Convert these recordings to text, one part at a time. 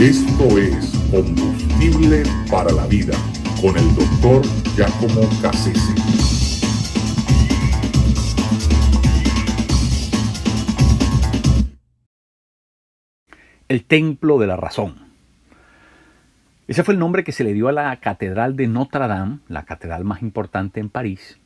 Esto es Combustible para la Vida con el Dr. Giacomo Cassese. El Templo de la Razón. Ese fue el nombre que se le dio a la Catedral de Notre Dame, la catedral más importante en París,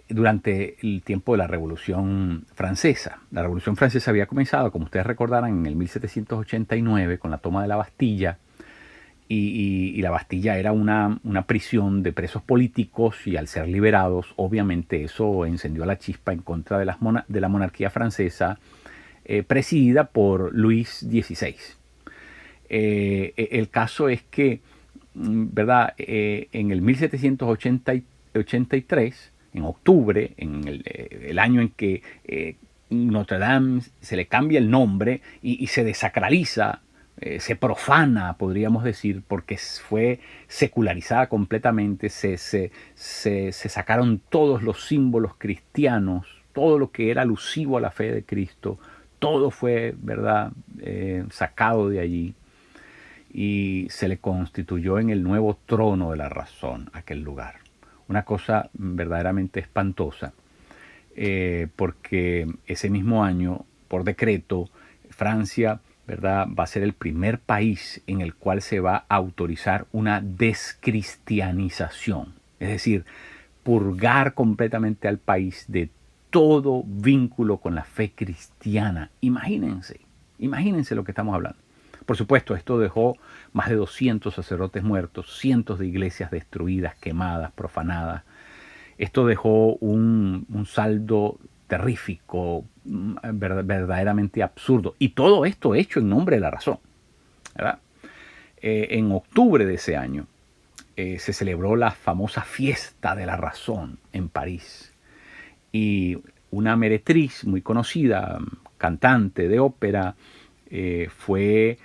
durante el tiempo de la Revolución Francesa. La Revolución Francesa había comenzado, como ustedes recordarán, en el 1789 con la toma de la Bastilla, y la Bastilla era una prisión de presos políticos, y al ser liberados, obviamente eso encendió la chispa en contra de la monarquía francesa, presidida por Luis XVI. El caso es que, ¿verdad? En el 1783, en octubre, en el año en que Notre Dame se le cambia el nombre y se desacraliza, se profana, podríamos decir, porque fue secularizada completamente, se sacaron todos los símbolos cristianos, todo lo que era alusivo a la fe de Cristo, todo fue, ¿verdad?, sacado de allí, y se le constituyó en el nuevo trono de la razón aquel lugar. Una cosa verdaderamente espantosa, porque ese mismo año, por decreto, Francia, ¿verdad?, va a ser el primer país en el cual se va a autorizar una descristianización, es decir, purgar completamente al país de todo vínculo con la fe cristiana. Imagínense lo que estamos hablando. Por supuesto, esto dejó más de 200 sacerdotes muertos, cientos de iglesias destruidas, quemadas, profanadas. Esto dejó un saldo terrífico, verdaderamente absurdo. Y todo esto hecho en nombre de la razón, ¿verdad? En octubre de ese año se celebró la famosa Fiesta de la Razón en París. Y una meretriz muy conocida, cantante de ópera, fue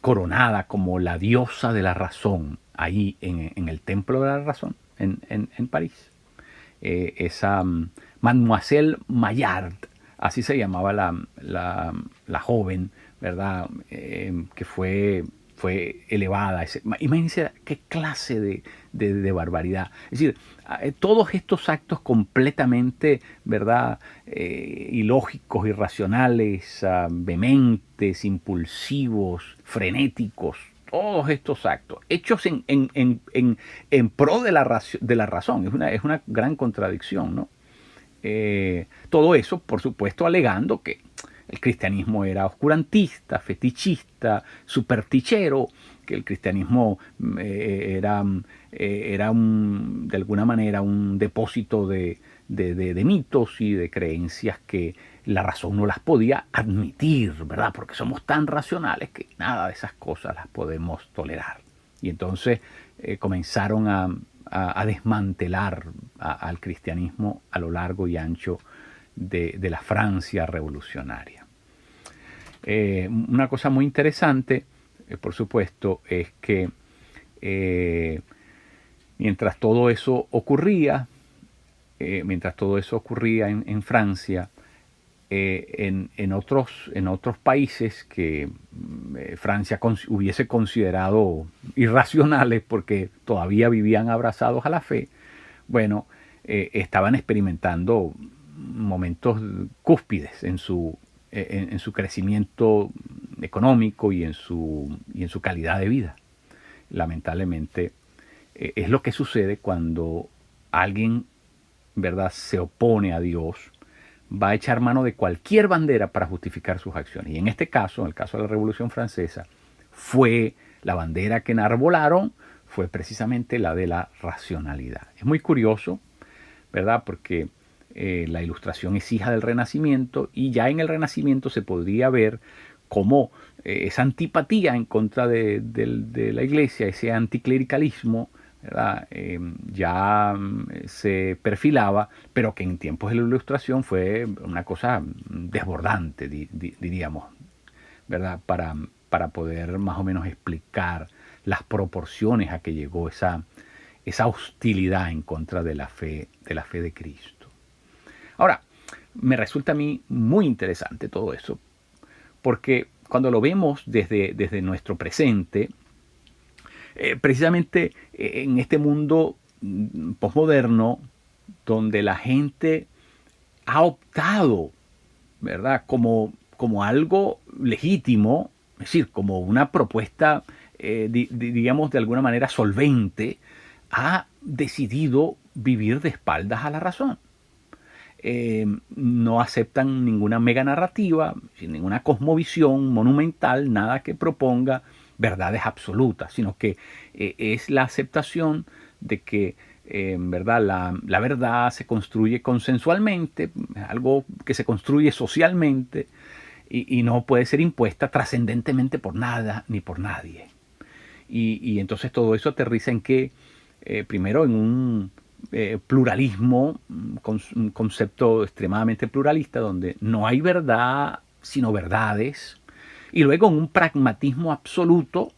coronada como la diosa de la razón ahí en el Templo de la Razón en París. Esa Mademoiselle Maillard, así se llamaba la joven, ¿verdad?, que fue elevada. Imagínense qué clase de barbaridad. Es decir, todos estos actos completamente, ¿verdad?, ilógicos, irracionales, vehementes, impulsivos, frenéticos, todos estos actos hechos en pro de la razón. Es una gran contradicción, ¿no? Todo eso, por supuesto, alegando que el cristianismo era oscurantista, fetichista, superstichero, que el cristianismo era de alguna manera un depósito de mitos y de creencias que la razón no las podía admitir, ¿verdad? Porque somos tan racionales que nada de esas cosas las podemos tolerar. Y entonces comenzaron a desmantelar al cristianismo a lo largo y ancho de la Francia revolucionaria. Una cosa muy interesante, por supuesto, es que mientras todo eso ocurría en Francia, en otros países que Francia hubiese considerado irracionales porque todavía vivían abrazados a la fe, bueno, estaban experimentando momentos cúspides en su crecimiento económico y en su calidad de vida. Lamentablemente, es lo que sucede cuando alguien, ¿verdad?, se opone a Dios, va a echar mano de cualquier bandera para justificar sus acciones. Y en este caso, en el caso de la Revolución Francesa, fue la bandera que enarbolaron, fue precisamente la de la racionalidad. Es muy curioso, ¿verdad?, porque la Ilustración es hija del Renacimiento, y ya en el Renacimiento se podría ver cómo esa antipatía en contra de la Iglesia, ese anticlericalismo, ¿verdad?, ya se perfilaba, pero que en tiempos de la Ilustración fue una cosa desbordante, diríamos, ¿verdad?, para poder más o menos explicar las proporciones a que llegó esa hostilidad en contra de la fe de Cristo. Ahora, me resulta a mí muy interesante todo eso, porque cuando lo vemos desde nuestro presente, precisamente en este mundo posmoderno, donde la gente ha optado, ¿verdad?, como algo legítimo, es decir, como una propuesta, digamos, de alguna manera solvente, ha decidido vivir de espaldas a la razón. No aceptan ninguna mega narrativa, ninguna cosmovisión monumental, nada que proponga verdades absolutas, sino que es la aceptación de que ¿verdad? La verdad se construye consensualmente, algo que se construye socialmente y no puede ser impuesta trascendentemente por nada ni por nadie. Y entonces todo eso aterriza en que, primero, en un pluralismo, un concepto extremadamente pluralista, donde no hay verdad sino verdades, y luego en un pragmatismo absoluto,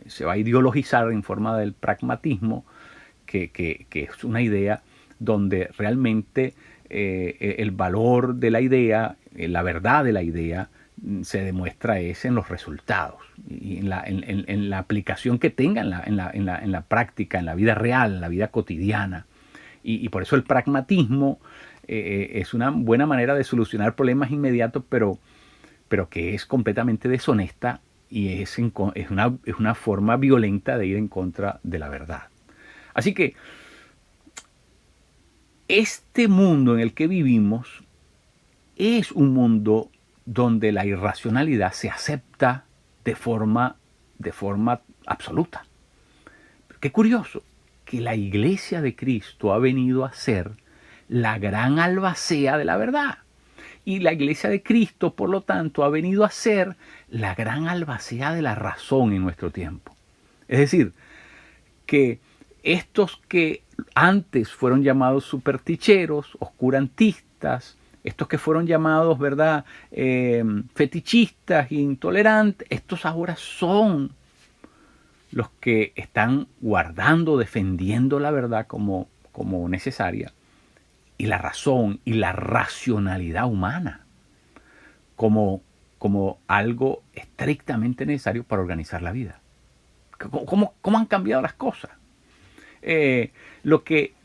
se va a ideologizar en forma del pragmatismo, que es una idea donde realmente el valor de la idea, la verdad de la idea, se demuestra es en los resultados y en la aplicación que tenga en la práctica, en la vida real, en la vida cotidiana. Y por eso el pragmatismo es una buena manera de solucionar problemas inmediatos, pero que es completamente deshonesta y es una forma violenta de ir en contra de la verdad. Así que este mundo en el que vivimos es un mundo donde la irracionalidad se acepta de forma absoluta. Qué curioso que la Iglesia de Cristo ha venido a ser la gran albacea de la verdad. Y la Iglesia de Cristo, por lo tanto, ha venido a ser la gran albacea de la razón en nuestro tiempo. Es decir, que estos que antes fueron llamados supersticheros, oscurantistas, estos que fueron llamados, ¿verdad?, fetichistas, intolerantes, estos ahora son los que están guardando, defendiendo la verdad como necesaria, y la razón y la racionalidad humana como algo estrictamente necesario para organizar la vida. ¿Cómo han cambiado las cosas? Lo que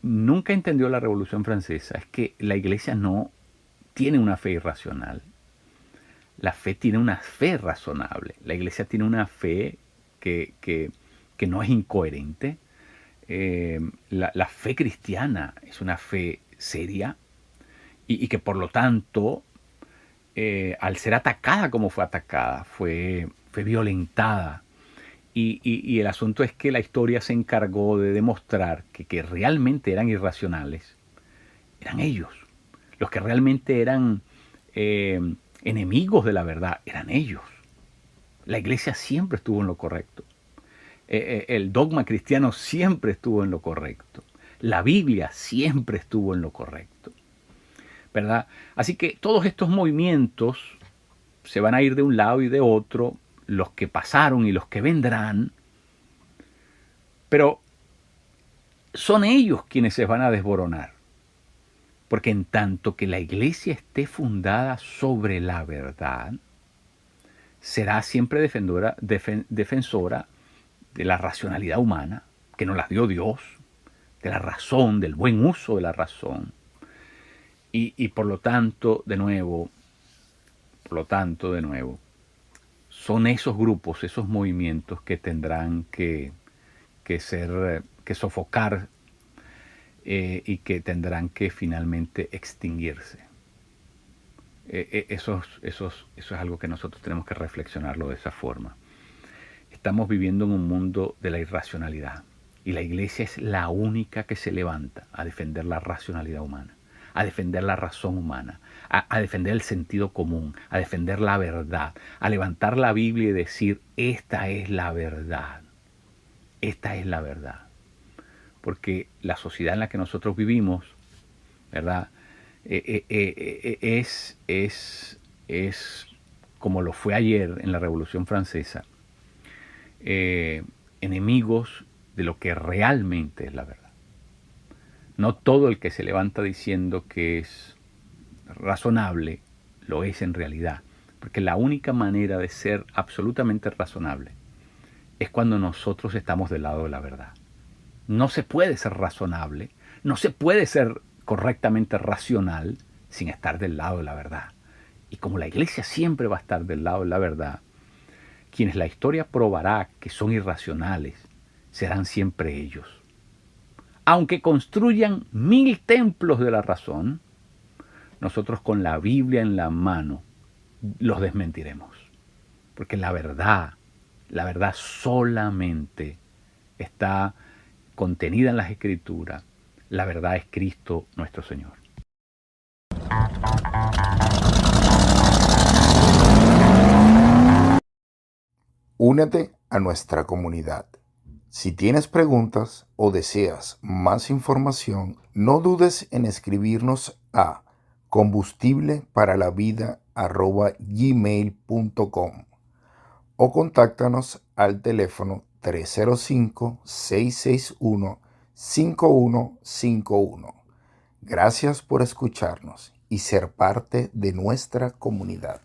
nunca entendió la Revolución Francesa es que la Iglesia no tiene una fe irracional. La fe tiene una fe razonable. La Iglesia tiene una fe que no es incoherente. La fe cristiana es una fe seria y que por lo tanto, al ser atacada como fue atacada, fue violentada. Y el asunto es que la historia se encargó de demostrar que realmente eran irracionales. Eran ellos. Los que realmente eran enemigos de la verdad, eran ellos. La Iglesia siempre estuvo en lo correcto. El dogma cristiano siempre estuvo en lo correcto. La Biblia siempre estuvo en lo correcto, ¿verdad? Así que todos estos movimientos se van a ir de un lado y de otro, los que pasaron y los que vendrán, pero son ellos quienes se van a desboronar. Porque en tanto que la Iglesia esté fundada sobre la verdad, será siempre defensora de la racionalidad humana, que nos la dio Dios, de la razón, del buen uso de la razón. Y por lo tanto, de nuevo, son esos grupos, esos movimientos que tendrán que sofocar y que tendrán que finalmente extinguirse. Eso es algo que nosotros tenemos que reflexionarlo de esa forma. Estamos viviendo en un mundo de la irracionalidad y la Iglesia es la única que se levanta a defender la racionalidad humana, a defender la razón humana, a defender el sentido común, a defender la verdad, a levantar la Biblia y decir, esta es la verdad, esta es la verdad. Porque la sociedad en la que nosotros vivimos, ¿verdad?, es como lo fue ayer en la Revolución Francesa, enemigos de lo que realmente es la verdad. No todo el que se levanta diciendo que es razonable lo es en realidad. Porque la única manera de ser absolutamente razonable es cuando nosotros estamos del lado de la verdad. No se puede ser razonable, no se puede ser correctamente racional sin estar del lado de la verdad. Y como la iglesia siempre va a estar del lado de la verdad, quienes la historia probará que son irracionales serán siempre ellos. Aunque construyan 1000 templos de la razón, nosotros con la Biblia en la mano los desmentiremos. Porque la verdad solamente está contenida en las Escrituras. La verdad es Cristo nuestro Señor. Únete a nuestra comunidad. Si tienes preguntas o deseas más información, no dudes en escribirnos a combustibleparalavida@gmail.com o contáctanos al teléfono 305-661-5151. Gracias por escucharnos y ser parte de nuestra comunidad.